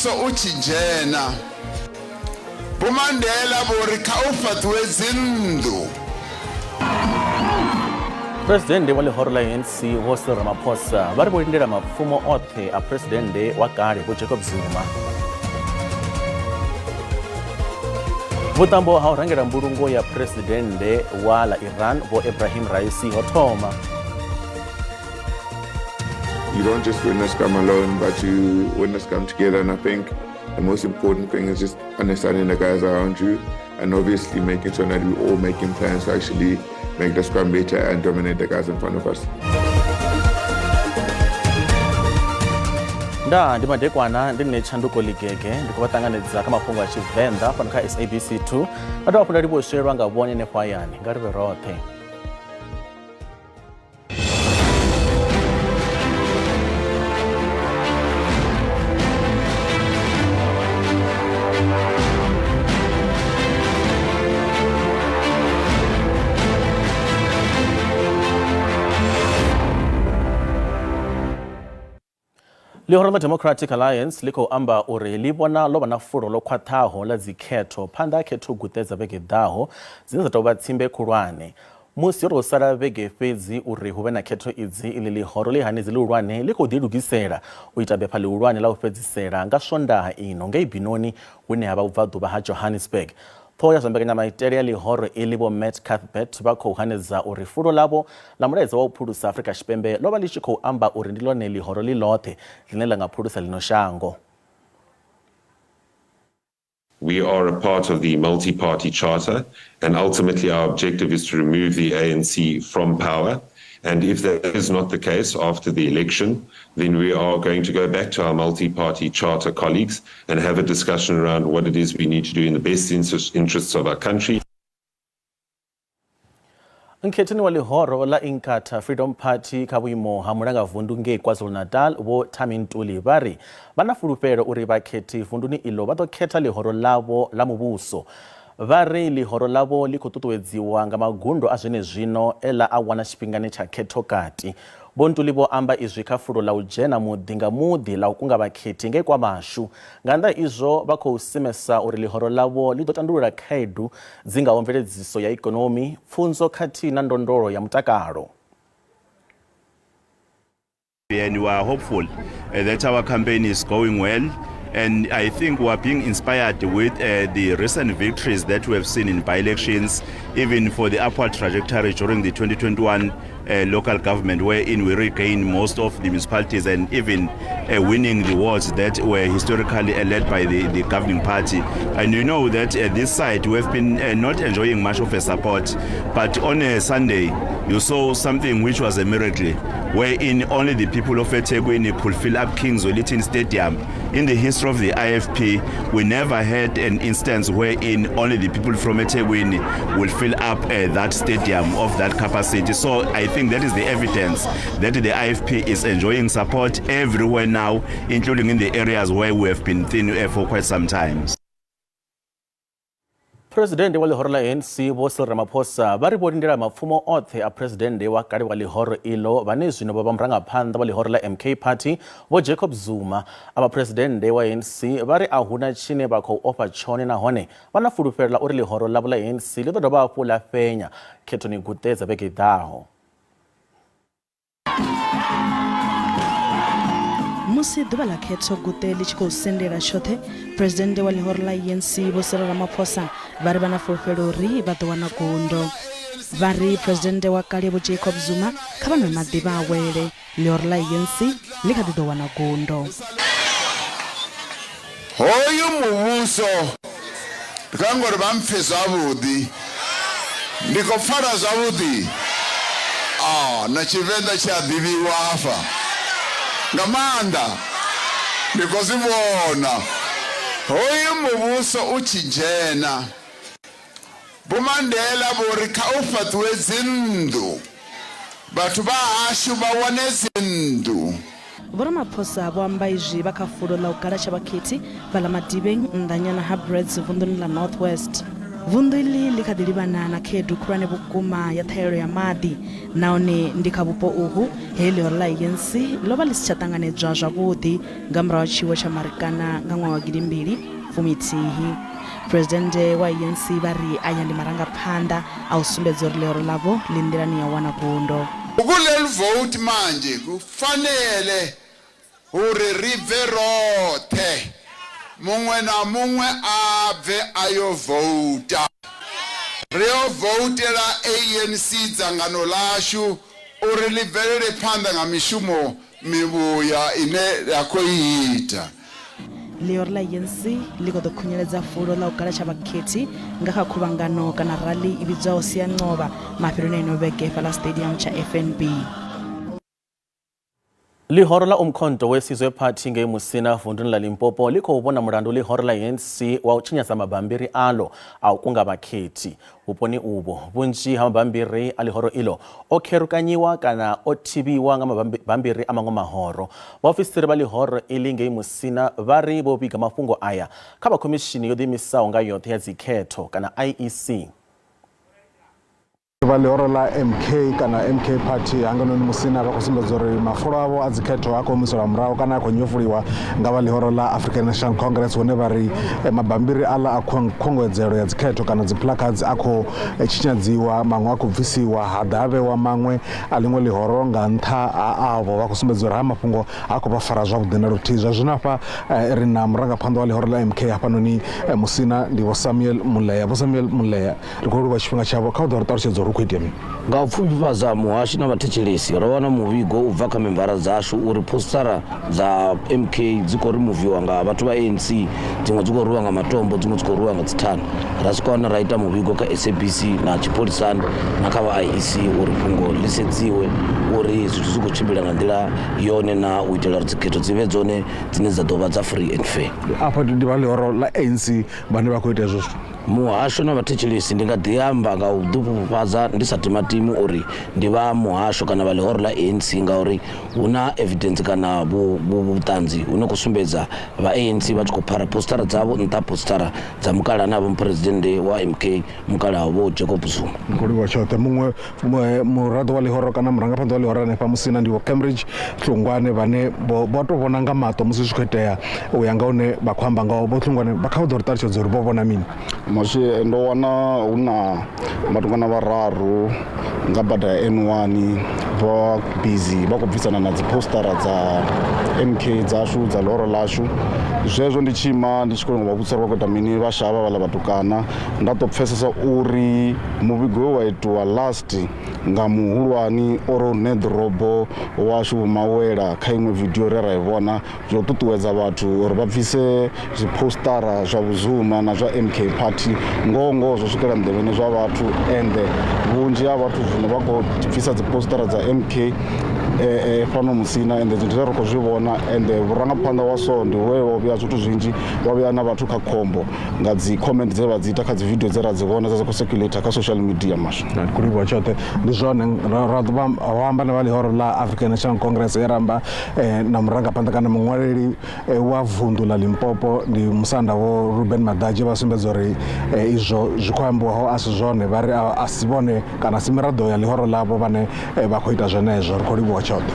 mubuso uchinjena Bumandela borika ufatwe zindu. President wa lehoro la ANC wo Cyril Ramaphosa va ri volindela mafumo othe a presidente wa kale vo Jacob Zuma. Vutambo ha rangela mbulungo ya presidente wa la Iran vo Ebrahim Raisi ho thoma. You don't just win a scrum alone, but you win a scrum together. And I think the most important thing is just understanding the guys around you and obviously making sure that we're all making plans to actually make the scrum better and dominate the guys in front of us. Nda ndi madekwana ndine chanduko ligege ndikuvatanganidza ka mafungo ya Chivenḓa pano kha SABC2 atawafunda liposherwa nga vone nefayani ngari verothe. Lihoro la Democratic Alliance liko amba uri libona loba na furo lo khwathaho la dzikhetho phanda khetho gutedza vhege ḓaho dzine dza tou vha tsimbe khulwane musi ro sala vhege fhedzi uri hu vhe na khetho idzi ili lihoro li hanedzi lihulwane li khou ḓilugisela u ita bepha lihulwane la u fhedzisela nga swondaha ino ngei Binoni hune ha vha vhubvaḓuvha ha Johannesburg. Thoya zambekanya maitele ya lihoro ili vo Matt Cuthbert va khou hanedza uri fulo lavo la mulaedza wa u phulusa Afrika Tshipembe lo vha li tshi khou amba uri ndi lone lihoro li ḽoṱhe line la nga phulusa lino shango. We are a part of the multi-party charter, and ultimately our objective is to remove the ANC from power. And if that is not the case after the election, then we are going to go back to our multi-party charter colleagues and have a discussion around what it is we need to do in the best interests of our country. Nkheteni wa lihoro la Inkatha Freedom Party kha vhuimo ha mulangavundu ngei KwaZulu-Natal vo Thami Ntuli va ri va na fulufhelo uri vakhethi vunduni ilo va ḓo khetha lihoro lavo la muvhuso. Va ri lihoro lavo li khou ṱuṱuwedziwa nga magundo a zwenezwino ela a wana tshifhingani tsha khetho kati. Vho Ntuli vho amba izwi kha fulo la u dzhena muḓi nga muḓi la u kunga vhakhethi ngei KwaMashu. Nga nnḓa izwo vha khou semesa uri lihoro lavo li ḓo tandulula khaedu dzi ngaho mveledziso ya ikonomi, pfunzo khathihi na ndondolo ya mutakalo. And we are hopeful that our campaign is going well. And I think we are being inspired with the recent victories that we have seen in by-elections, even for the upward trajectory during the 2021 local government, wherein we regained most of the municipalities and even winning the wards that were historically led by the governing party. And you know that this side we have been not enjoying much of a support, but on a Sunday you saw something which was a miracle, wherein only the people of eThekwini could fill up Kings Wellington Stadium. In the history of the IFP, we never had an instance wherein only the people from eThekwini will fill up that stadium of that capacity. So I think that is the evidence that the IFP is enjoying support everywhere now, including in the areas where we have been thin for quite some time. President wa lihoro la ANC vo Cyril Ramaphosa va ri volindela mafumo othe a presidente wa kale wa lihoro ilo vane zwino va murangaphanḓa wa lihoro la MK Party vo Jacob Zuma. Ava presidente wa ANC va ri a huna tshine vha khou ofha tshone nahone va na fulufhelo la uri lihoro lavo la ANC li ḓo dovha hafhu la fhenya khethoni gutedza vhege ḓaho. Musi ḓuvha la khetho guṱe ḽi tshi khou sendela tshoṱhe, presidente wa lihoro la ANC vho Cyril Ramaphosa vha ri vha na fulufhelo uri vha ḓo wana gundo. Vha ri presidente wa kale vho Jacob Zuma kha vha nwe maḓi vha awele, lihoro la ANC ḽi kha ḓi ḓo wana gundo. Hoyu muvhuso ndi ngori vha mpfe zwavhuḓi ndi khou pfala zwavhuḓi na Tshivenḓa tshi a ḓivhiwa afha nga maanḓa ndi khou zwi vhona. Hoyu muvhuso u tshi dzhena Vho Mandela vho ri kha u fhaṱiwe dzinnḓu vhathu vha hashu vha wane dzinnḓu. Vho Ramaphosa vho amba izwi vha kha fulo ḽa u galatshela vhakhethi vha ḽa Madibeng nnḓanyana ha Brits vunḓuni ḽa North West. vundu ili likadilivana na khedu khulwane vukuma ya thaelo ya maḓi naone ndi kha vhupo uhu he ḽihoro ḽa ANC ḽo ḽi si tsha ṱanganedzwa zwavhuḓi nga murahu ha tshiwo tsha Marikana nga ṅwaha wa 2011. Presidente wa ANC vha ri aya ndi marangaphanḓa a u sumbedza uri ḽihoro ḽavho ḽi nḓilani ya u wana gundo. Ukuleli vote manje kufanele uri ri bve roṱhe muṅwe na muṅwe a bve ayo vouta. Rio votela ANC dzangano ḽashu uri ḽi bvelele phanḓa nga mishumo mivhuya ine ya khou ita. Ḽihoro ḽa ANC ḽi khou ḓo khunyeledza fulo ḽa u galatshya vhakhethi nga kha khuvhangano kana rali i vhidzwaho Siyanqoba mafheloni a ino vhege fhaḽa stadium tsha FNB. Ḽihoro ḽa Umkhonto weSizwe Party ngei Musina vunduni ḽa Limpopo ḽi khou vhona mulandu ḽihoro ḽa ANC wa u tshinyadza mabambiri aḽo a u kunga vhakhethi. Vhuponi uvho vhunzhi ha mabambiri a ḽihoro iḽo o kherukanyiwa kana o thivhiwa nga mabambiri a maṅwe mahoro. Vhaofisiri vha ḽihoro iḽi ngei Musina vha ri vho vhiga mafhungo aya kha vha khomishini yo ḓiimisaho nga yoṱhe ya dzikhetho kana IEC. Vha ḽihoro ḽa MK kana MK Party hanganoni Musina vha khou sumbedza uri mafulo avho a dzikhetho a khou humiselwa murahu kana a khou nyofuliwa nga vha ḽihoro ḽa African National Congress hune vha ri mabambiri aḽa a khunguwedzelo ya dzikhetho kana dzi placards a khou tshinyadziwa, maṅwe a khou bvisiwa ha ḓa vhewa maṅwe a ḽiṅwe ḽihoro nga nṱha a avho. Vha khou sumbedza uri ha mafhungo a khou vha fara zwavhuḓi na luthihi. Zwa zwino hafha ri na murangaphanḓa wa ḽihoro ḽa MK hafhanoni Musina ndi Vho Samuel Muleya. Vho Samuel Muleya ri khou livhuwa tshifhinga tshavho kha u ḓo ri ṱalutshedza uri nga u pfufhifhadza muhashi na vhathetshelesi ro wana muvhigo u bva kha membara dzashu uri postara dza MK dzi khou rimuviwa nga vhathu vha ANC, dziṅwe dzi khou rwiwa nga matombo, dziṅwe dzi khou rwiwa nga dzithani. Ra swika hone ra ita muvhigo kha SABC na tshipholisani na kha vha IEC uri fhungo ḽi sedziwe uri zwithu zwi khou tshimbila nga nḓila yone na u itela uri dzikhetho dzi vhe dzone dzine dza ḓo vha dza free and fair. Afha ndi vha ḽihoro ḽa ANC vhane vha khou ita hezwo zwithu. Muhasho na vhathetshelesi ndi nga ḓi amba nga u ḓipfufhadza ndi sa timatimu uri ndi vha muhasho kana vha ḽihoro ḽa ANC ngauri hu na evidence kana vhuṱanzi hu no khou sumbedza vha ANC vha tshi khou phara postara dzavho nṱha postara dza mukalaha na vho muphuresidennde wa MK mukalaha vho Jacob Zuma. Ndi khou livhuwa tshoṱhe. Muṅwe muraḓo wa ḽihoro kana murangaphanḓa wa ḽihoro hanefha Musina ndi Vho Cambridge Hlungwane vhane vho tou vhona nga maṱo musi zwi khou itea u ya nga hune vha khou amba ngaho. Vho Hlungwane vha kha u ḓo ri ṱalutshedza uri vho vhona mini. Mashe ndo wana hu na vhatukana vhararu nga bada ya N1 vha busy vha khou bvisana na dzi postara dza MK dzashu dza ḽihoro ḽashu. Zwezwo ndi tshima ndi tshi khou vha vhudzisa vha khou ita mini vha shavha vhaḽa vhatukana. Nda ḓo pfesesa uri muvhigo wa itiwa last nga muhulwani oro ne ḓorobo washu Mawela kha iṅwe video re ra i vhona zwo ṱuṱuwedza vhathu uri vha bvise zwipostara zwa vhuzuma na zwa MK Party ngoho zwo swikela nḓevheni zwa vhathu ende vhunzhi ha vhathu zwino vha khou bvisa dzi postara dza MK fhano Musina ende zwithu zwe ri khou zwi vhona ende vhurangaphanḓa wa so ndi we wo vhea zwithu zwinzhi wa vhea na vhathu kha khombo nga dzi comment dze vha dzi ita kha dzi video dze ra dzi vhona dza khou circulate kha social media mashu. Ndi khou livhuwa tshoṱhe. Ndi zwone ra amba na vha ḽihoro ḽa African National Congress ye ramba na murangaphanḓa kana muṅwaleli wa vundu ḽa Limpopo ndi musanda vho Ruben Madadzhi vha sumbedza uri izwo zwi khou ambiwaho a si zwone vha ri a si vhone kana si miraḓo ya ḽihoro ḽavho vhane vha khou ita zwenezwo. Ri khou livhuwa tshoṱhe.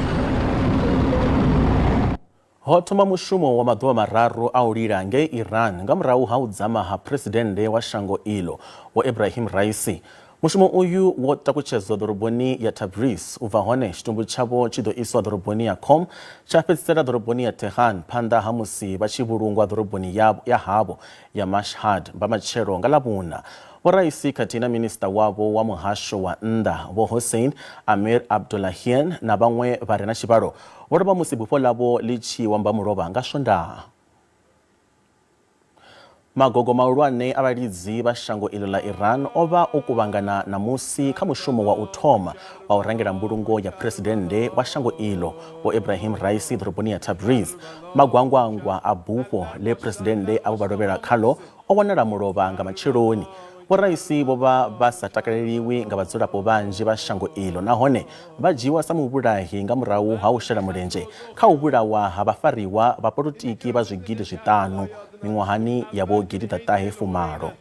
Ho thoma mushumo wa maḓuvha mararu a u lila ngei Iran nga murahu ha u dzama ha phuresidennde wa shango iḽo Vho Ebrahim Raisi. Mushumo uyu wo takutshedzwa ḓoroboni ya Tabriz u bva hone tshitumbu tshavho tshi ḓo iswa ḓoroboni ya Qom tsha fhedzisela ḓoroboni ya Tehran phanḓa ha musi vha tshi vhulungwa ḓoroboni ya havho ya Mashhad vha matshelo nga Ḽavhuna. Vho Raisi khathihi na minista wavho wa muhasho wa nnḓa Vho Hossein Amir Abdullahian na vhaṅwe vha re na tshivhalo vho lovha musi bufho ḽavho ḽi tshi wamba mulovha nga Swondaha. Magogo mahulwane a vhalidzi vha shango iḽo ḽa Iran o vha o kuvhangana namusi kha mushumo wa u thoma wa u rangela mbulungo ya phuresidennde wa shango iḽo Vho Ebrahim Raisi ḓoroboni ya Tabriz. Magwangwangwa a bufho ḽe phuresidennde avho vha lovhela khaḽo o wanala mulovha nga matsheloni. Vho Raisi vho vha sa takaleliwi nga vhadzulapo vhanzhi vha shango iḽo nahone vha dzhiiwa sa muvhulahi nga murahu ha u shela mulenzhe kha u vhulawa ha vhafariwa vha polotiki vha zwigidi zwiṱanu miṅwahani ya vho gidi ḓaṱahe fumalo.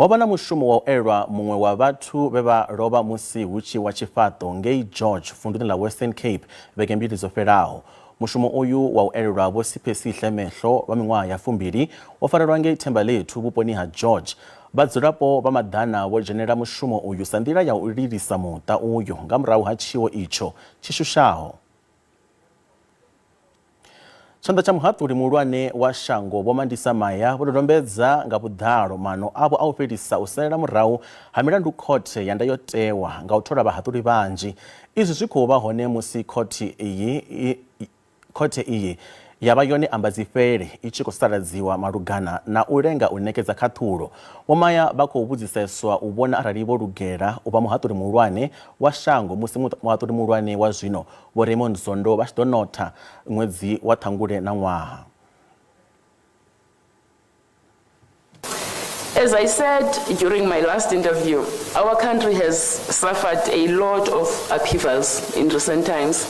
Ho vha na mushumo wa u elwa muṅwe wa vhathu vhe vha lovha musi hu tshi wa tshifhaṱo ngei George vunḓuni ḽa Western Cape vhege mbili dzo fhelaho. Mushumo uyu wa u elwa Vho Siphelisi Mehlo vha miṅwaha ya 2 wo farelwa ngei Thembalethu vhuponi ha George. Vhadzulapo vha Maḓana vho dzhenela mushumo uyu sa nḓila ya u lilisa muṱa uyu nga murahu ha tshiwo itsho tshishushaho. Tshanḓa tsha muhaṱuli muhulwane wa shango Vho Mandisa Maya vho dodombedza nga vhuḓalo maano avho a u fhelisa u salela murahu ha milandu khothe ya ndayotewa nga u thola vhahaṱuli vhanzhi. Izwi zwi khou vha hone musi khothe iyi yavha yone ambadzifhele i tshi khou saladziwa malugana na u lenga u nekedza khaṱhulo. Vho Maya vha khou vhudziseswa u vhona arali vho lugela u vha muhaṱuli muhulwane wa shango musi muhaṱuli muhulwane wa zwino Vho Raymond Zondo vha tshi ḓo notha ṅwedzi wa Ṱhangule na ṅwaha. As I said during my last interview, our country has suffered a lot of upheavals in recent times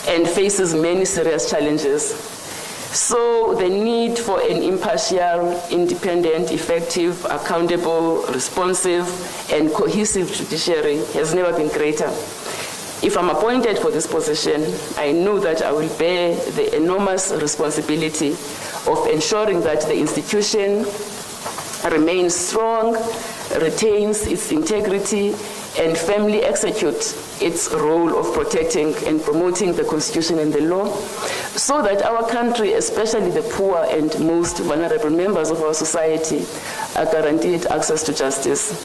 and faces many serious challenges. So the need for an impartial, independent, effective, accountable, responsive, and cohesive judiciary has never been greater. If I'm appointed for this position, I know that I will bear the enormous responsibility of ensuring that the institution remains strong, retains its integrity, and firmly execute its role of protecting and promoting the Constitution and the law, so that our country, especially the poor and most vulnerable members of our society, are guaranteed access to justice.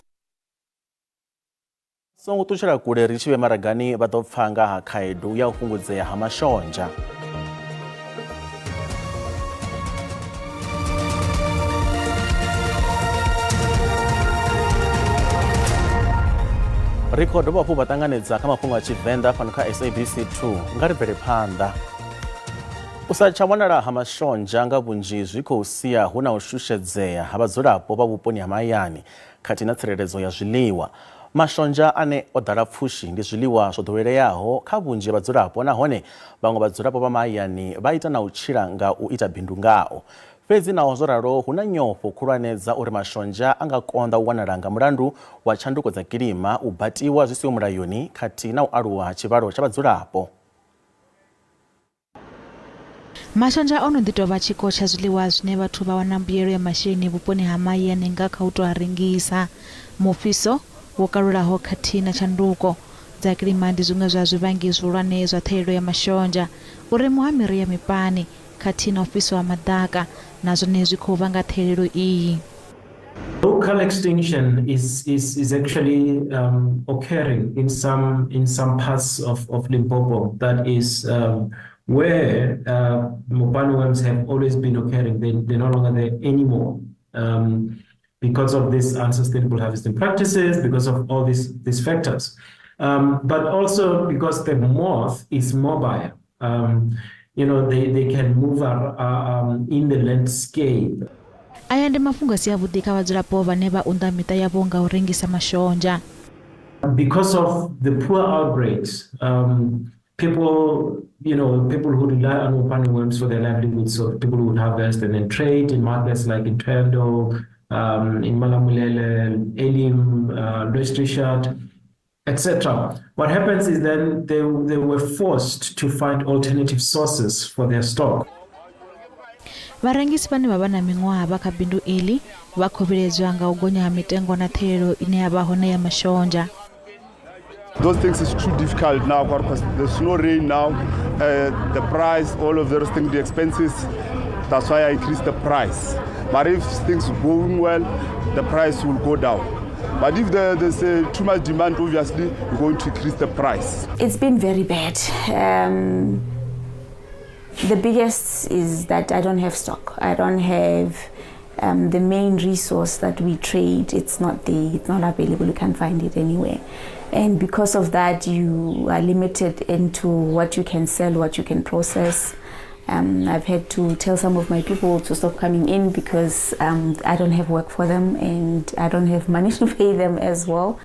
Songo ṱutshela kule ri tshi vhe maragani vha ḓo pfa nga ha khaedu ya u fhungudzea ha mashonzha. Ri khou dovha hafhu vha ṱanganedza kha mafhungo a Tshivenḓa fhano kha SABC 2 nga ri bvele phanḓa. U sa tsha wanala ha mashonzha nga vhunzhi zwi khou sia hu na u shushedzea ha vhadzulapo vha vhuponi ha mahayani khathihi na tsireledzo ya zwiḽiwa. Mashonzha ane o ḓala pfushi ndi zwiḽiwa zwo ḓoweleaho kha vhunzhi ha vhadzulapo nahone vhaṅwe vhadzulapo vha mahayani vha ita na u tshila nga u ita bindu ngao. Fhedzi naho zwo ralo hu na nyofho khulwane dza uri mashonzha a nga konḓa u wanala nga mulandu wa tshanduko dza kilima, u batiwa zwi siho mulayoni khathihi na u aluwa ha tshivhalo tsha vhadzulapo. Mashonzha ono ḓi tou vha tshiko tsha zwiḽiwa zwine vhathu vha wana mbuyelo ya masheleni vhuponi ha mahayani nga kha u tou a rengisa. Mufhiso wo kalulaho khathihi na tshanduko dza kilima ndi zwiṅwe zwa zwivhangi zwihulwane zwa ṱhahelelo ya mashonzha. Uremu ha miri ya mipani khathihi na u fhiswa ha maḓaka na zwone zwi khou vhanga ṱhahelelo iyi. Local extinction is actually occurring in some parts of Limpopo. That is where mopane worms have always been occurring. They're no longer there anymore because of these unsustainable harvesting practices, because of all these factors, but also because the moth is mobile. They can move in the landscape. Aya ndi mafhungo si avhuḓi kha vhadzulapo vhane vha unḓa miṱa yavho nga u rengisa mashonzha. Because of the poor outbreaks, people who rely on mopane worms for their livelihoods, so people who would harvest and then trade in markets like in Twendo, in Malamulele, Elim, Louis Richard, etc. What happens is then they were forced to find alternative sources for their stock. Varengisi vhane vha vha na miṅwaha vha kha bindu iḽi vha khou vhiledzwa nga u gonya ha mitengo na ṱhahelelo ine ya vha hone ya mashonzha. Those things is too difficult now because there's no rain now. The price, all of those things, the expenses, that's why I increased the price. But if things are going well, the price will go down. But if there's too much demand, obviously, we're going to increase the price. It's been very bad. The biggest is that I don't have stock. I don't have the main resource that we trade. It's not available. You can't find it anywhere. And because of that, you are limited into what you can sell, what you can process. I've had to tell some of my people to stop coming in because I don't have work for them and I don't have money to pay them as well.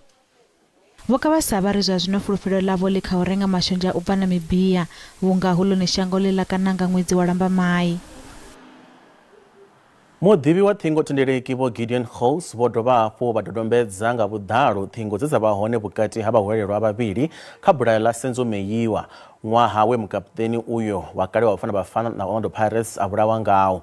Vokavasa ri zwa zwino fulufhelo ḽavho ḽi kha u renga mashonzha u bva Namibia vhunga hu ḽone shango ḽi ḽa kananga ṅwedzi wa Lambamai. Muḓivhi wa ṱhingo thendeleki vho Gideon Gous vho dovha hafhu vha dodombedza nga vhuḓalo ṱhingo dze dza vha hone vhukati ha vhahwelelwa vhavhili kha bulayo ḽa Senzo Meyiwa ṅwaha we mukaputeni uyo wa kale wa Bafana Bafana na Orlando Pirates a vhulawa ngawo.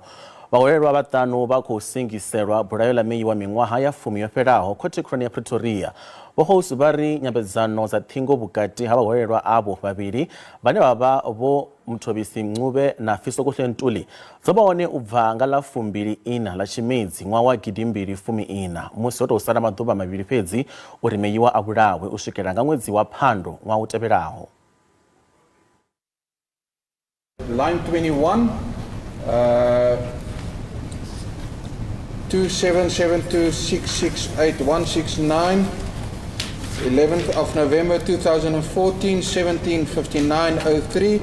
Vhahwelelwa vhaṱanu vha khou singiselwa bulayo ḽa Meyiwa miṅwaha ya 10 yo fhelaho khothe khulwane ya Pretoria. Vho Gous vha ri nyambedzano dza ṱhingo vhukati ha vhahwelelwa avho vhavhili vhane vha vha vho Mthobisi Mncube na Fisokuhle Ntuli dzo vha hone u bva nga ḽa 24 ḽa Tshimedzi ṅwaha wa 2014 musi ho tou sala maḓuvha mavhili fhedzi uri Meyiwa a vhulawe u swikela nga ṅwedzi wa Phando ṅwaha u tevhelaho. Line 21 2772668169 11th of November 2014 17:59:03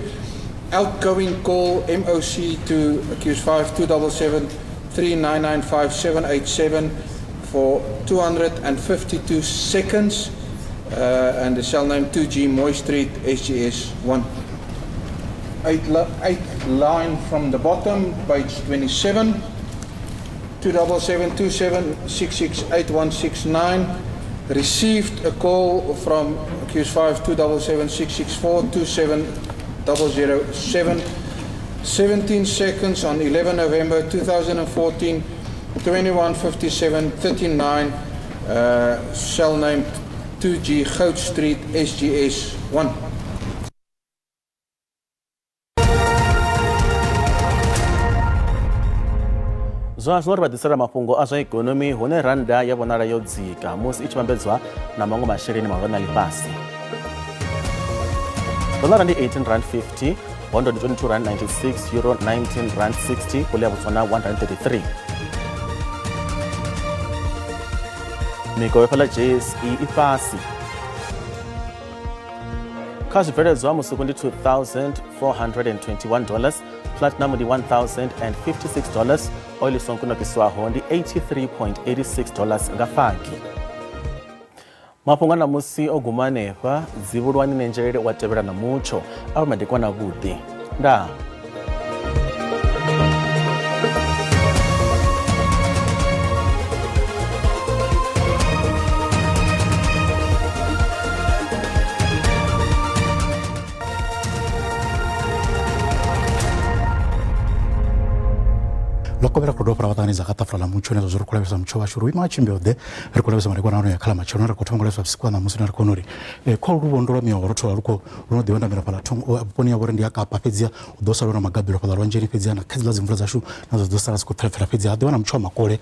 outgoing call MOC to accused 5 277 3995787 for 252 seconds and the cell name 2G Moy Street SGS 1. 8 line from the bottom, page 27, 2772766869 received a call from accused 5 277 264 17 seconds on 11 November 2014 21:57:39 cell name 2G Goud Street SGS 1. Zwazwo ri vhaḓisela mafhungo a zwa ikonomi hune randa ya vhonala yo dzika musi i tshi vhambedzwa na maṅwe masheleni mahulwane a ḽifhasi. Doḽara ndi R18.50, pound ndi R22.96, euro R19.60, pula ya Botswana R1.33. Mikovhe fhaḽa JSE i fhasi. Kha zwibveledzwa musuku ndi $2,421, platinum ndi $1,056, oil songo nakiswaho ndi $83.86 nga faki. Mafhungo na musi o guma hanefha dzivhulwani nenjelele wa tevhela na mutsho a madekwana vhuḓi. Ndaa. loko vera kudo para vataniza ka tafula mucho nezo zuri kulavisa mucho wa shuru ima chimbeode ri kulavisa mari kwana ya kala macho ri kutongola swa sikwa na musi na ri konori ko ru bondora mi oro to ruko runo de wanda mira pala tongo poni ya bore ndi akapa pedzia udosa lona magabiro pala rwanjeni pedzia na kadzila zimvula zashu nazo dosa rasiko trefera pedzia de wana mucho makole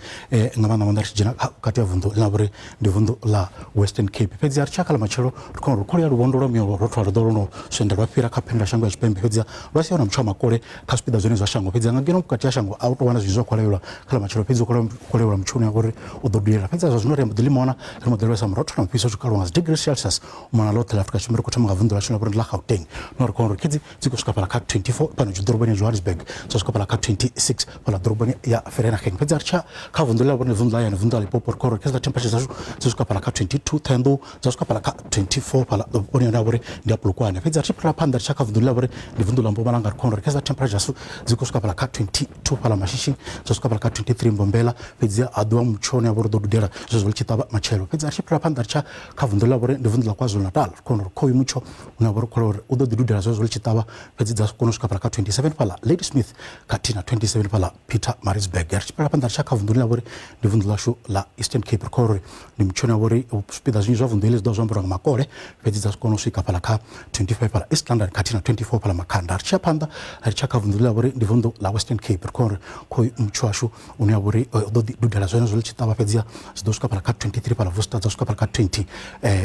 ngabana manda rijina kati ya vundo la bore ndi vundo la Western Cape pedzia ri chakala machero ruko ruko ya rubondora mi oro to ro dolono swenda rwapira kapenda shango ya chipembe pedzia rwasi wana mucho makole kaspida zone za shango pedzia ngageno kati ya shango auto wana zvizo kwaleula kala machero pedzia kwaleula mchuni ya bore udodira pedzia zvo ri mudilimo ri modelo sa mroto na piso chukalo degrees Celsius mwana lote la Afrika chimero kutama vundo la shona bore la Gauteng no ri konro kidzi dziko skapala ka 24 pano jidorobani ya Johannesburg so skapala ka 26 pala dorobani ya Vereeniging pedzia cha ka vundo la bore vundo la ya vundo la Limpopo koro kesa temperature zacho skapala ka 22 tendo skapala ka 24 pala dorobani ya bore ndi apulukwane pedzia chipra panda cha ka vundo la bore ndi vundo la Mpumalanga konro kesa temperature ziko skapala ka 22 pala mashishi skapala ka 23 Mbombela pedzia adwa mchone ya bore dodudera zvo chitaba machelo pedzia chipra panda cha ka vundo la bore ndi vundo la KwaZulu Natal konro koyi mucho una bore kolor udo dududera zvo chitaba pedzia kono skapala ka 27 pala Ladysmith katina 27 pala Peter Maritzburg chipra panda cha ka vundo la bore ndi vundo la shu la Eastern Cape kolor ndi mchone bore spida zinzo vundo ile zdo zombora makole pedzia kono skapala ka 25 pala East London katina 24 pala Makanda chapanda chaka vundo la bore ndi vundo la Western Cape kolor koyi mchwashu una bore udo dududera zvo chitaba pedzia zdo skapala ka 23 pala Vusta zdo skapala ka 20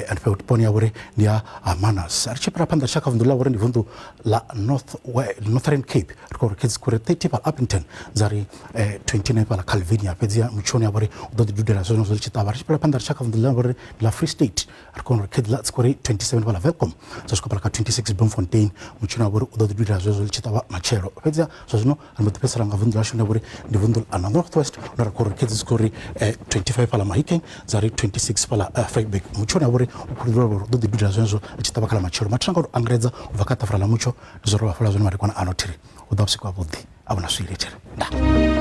and pe poni ya bore ndia Manas chipra panda chaka vundo la bore ndi vundo la Northern Cape kolor kids kure 30 pala Upington zari 29 pala Calvinia pedzia mchoni ya bore udo dududera zvo chitaba chipra panda chaka vundo la bore la Free State kolor kids la kure 27 pala Welcome zdo skapala ka 26 Bloemfontein mchoni ya bore udo dududera zvo chitaba machero pedzia zozino almutepesa nga vundo la shona bore ndi vundo la Northwest na kolor kids kure 25 pala Mahikeng zari 26 pala Vryburg mchoni ya bore ukudura udo dududera zvo chitaba kala machero matanga angreza uvakata frala mucho zoro wafala zoni mari kwana anotiri udapsi kwa budi abuna swile tere nda